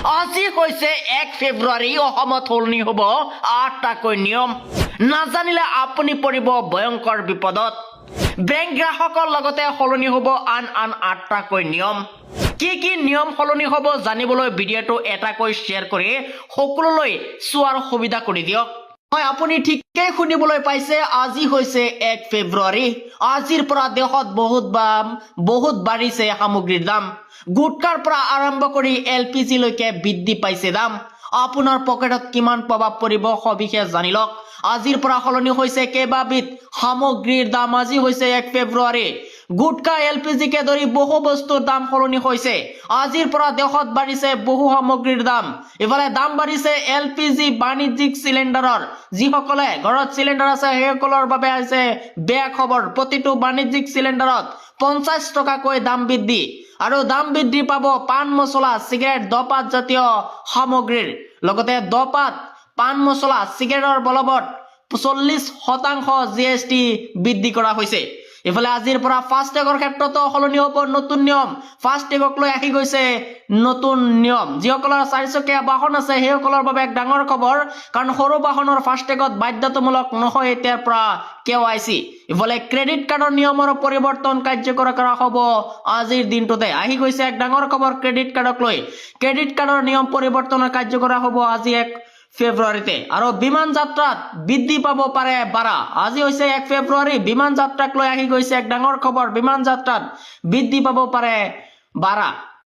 আজি হৈছে 1 ফেব্ৰুৱাৰী অসমত সলনি হ'ব 8টাকৈ নিয়ম নাজানিলে আপুনি পৰিব ভয়ংকৰ বিপদত বেংক গ্ৰাহকৰ লগতে সলনি হ'ব আন 8টাকৈ নিয়ম কি নিয়ম সলনি হ'ব জানিবলৈ ভিডিঅ'টো এটাকৈ শ্বেয়াৰ কৰি সকলোলৈ চোৱাৰ সুবিধা কৰি দিয়ক হয় আপুনি ঠিককৈ শুনিবলৈ পাইছে আজি হৈছে 1 ফেব্ৰুৱাৰী আজিৰ পৰা দেশত বহুত বাঢ়িছে সামগ্ৰীৰ দাম গুটকাৰ পৰা আৰম্ভ কৰি এলপিজি লৈকে বৃদ্ধি পাইছে দাম আপোনাৰ পকেটত কিমান প্ৰভাৱ পৰিব সবিশেষ জানি লওক আজিৰ পৰা সলনি হৈছে কেইবাবিধ সামগ্ৰীৰ দাম আজি হৈছে 1 ফেব্ৰুৱাৰী গুটকা এলপিজি কে ধৰি বহু বস্তুৰ দাম সলনি হৈছে আজিৰ পৰা দেশত বাঢ়িছে বহু সামগ্ৰীৰ দাম ইফালে দাম বাঢ়িছে এলপিজি বাণিজ্যিক সিলিণ্ডাৰৰ যিসকলে ঘৰত সিলিণ্ডাৰ আছে সেইসকলৰ বাবে আছে বেয়া খবৰ প্ৰতিটো বাণিজ্যিক সিলিণ্ডাৰত 50 টকাকৈ দাম বৃদ্ধি আৰু দাম বৃদ্ধি পাব পান মছলা সিগাৰেট দপাত জাতীয় সামগ্ৰীৰ লগতে দপাত পান মছলা সিগাৰেটৰ বলবৎ 40% জিএসটি বৃদ্ধি কৰা হৈছে ইফালে আজিৰ পৰা ফাস্টেগৰ ক্ষেত্ৰতো সলনি হ'ব নতুন নিয়ম ফাস্টেগক লৈ আহি গৈছে নতুন নিয়ম যিসকলৰ চাৰিচকীয়া বাহন আছে সেইসকলৰ বাবে এক ডাঙৰ খবৰ কাৰণ সৰু বাহনৰ ফাস্টেগত বাধ্যতামূলক নহয় এতিয়াৰ পৰা কেৱাইচি ইফালে ক্ৰেডিট কাৰ্ডৰ নিয়মৰ পৰিৱৰ্তন কাৰ্যকৰী কৰা হ'ব আজিৰ দিনটোতে আহি গৈছে এক ডাঙৰ খবৰ ক্ৰেডিট কাৰ্ডক লৈ ক্ৰেডিট কাৰ্ডৰ নিয়ম পৰিৱৰ্তন কাৰ্যকৰী হ'ব আজি 1 ফেব্ৰুৱাৰীতে আৰু বিমান যাত্ৰাত বৃদ্ধি পাব পাৰে বাৰা আজি হৈছে 1 ফেব্ৰুৱাৰী বিমান যাত্ৰাক লৈ আহি গৈছে এক ডাঙৰ খবৰ বিমান যাত্ৰাত বৃদ্ধি পাব পাৰে বাৰা